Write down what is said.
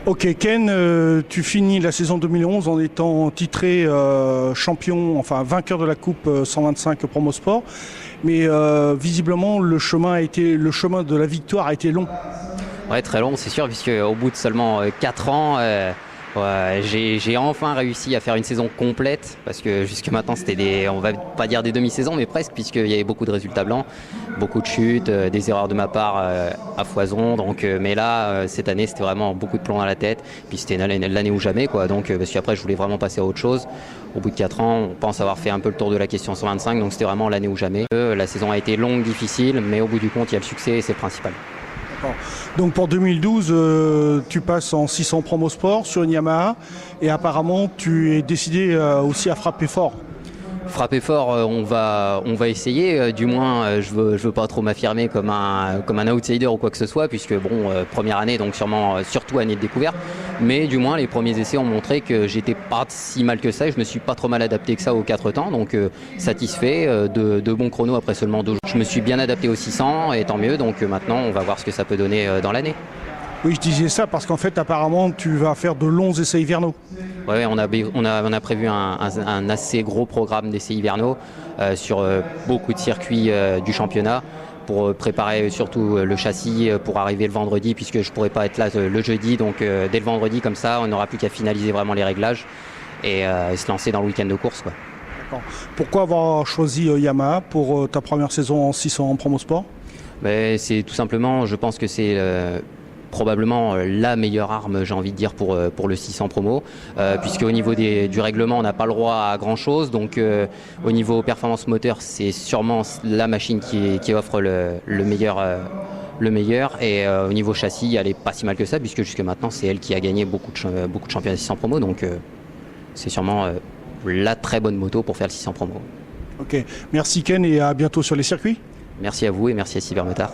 Ok Ken, tu finis la saison 2011 en étant titré champion, enfin vainqueur de la Coupe 125 Promo Sport, mais visiblement le chemin de la victoire a été long. Ouais, très long, c'est sûr, puisque au bout de seulement 4 ans, ouais, j'ai enfin réussi à faire une saison complète, parce que jusque maintenant c'était on va pas dire des demi-saisons, mais presque, puisqu'il y avait beaucoup de résultats blancs, beaucoup de chutes, des erreurs de ma part à foison. Donc, mais là, cette année, c'était vraiment beaucoup de plomb dans la tête. Puis c'était l'année ou jamais, quoi. Donc, parce qu'après, je voulais vraiment passer à autre chose. Au bout de 4 ans, on pense avoir fait un peu le tour de la question 125, donc c'était vraiment l'année ou jamais. La saison a été longue, difficile, mais au bout du compte, il y a le succès et c'est le principal. Donc pour 2012, tu passes en 600 Promo Sport sur une Yamaha et apparemment tu es décidé aussi à frapper fort. Frapper fort, on va essayer. Du moins, je veux pas trop m'affirmer comme un outsider ou quoi que ce soit, puisque bon, première année, donc surtout année de découverte. Mais du moins, les premiers essais ont montré que j'étais pas si mal que ça et je me suis pas trop mal adapté que ça aux 4 temps. Donc satisfait de bons chronos après seulement 12 jours. Je me suis bien adapté aux 600 et tant mieux. Donc maintenant, on va voir ce que ça peut donner dans l'année. Oui, je disais ça parce qu'en fait, apparemment, tu vas faire de longs essais hivernaux. Oui, on a prévu un assez gros programme d'essais hivernaux sur beaucoup de circuits du championnat pour préparer surtout le châssis pour arriver le vendredi, puisque je ne pourrai pas être là le jeudi. Donc dès le vendredi, comme ça, on n'aura plus qu'à finaliser vraiment les réglages et se lancer dans le week-end de course, quoi. Pourquoi avoir choisi Yamaha pour ta première saison en 600 en Promo Sport? C'est tout simplement, je pense que c'est probablement la meilleure arme, j'ai envie de dire, pour le 600 promo, puisque au niveau du règlement, on n'a pas le droit à grand chose. Donc au niveau performance moteur, c'est sûrement la machine qui offre le meilleur. Et au niveau châssis, elle n'est pas si mal que ça, puisque jusque maintenant, c'est elle qui a gagné beaucoup de championnats 600 promo. Donc c'est sûrement la très bonne moto pour faire le 600 promo. Ok, merci Ken et à bientôt sur les circuits. Merci à vous et merci à Cybermotard.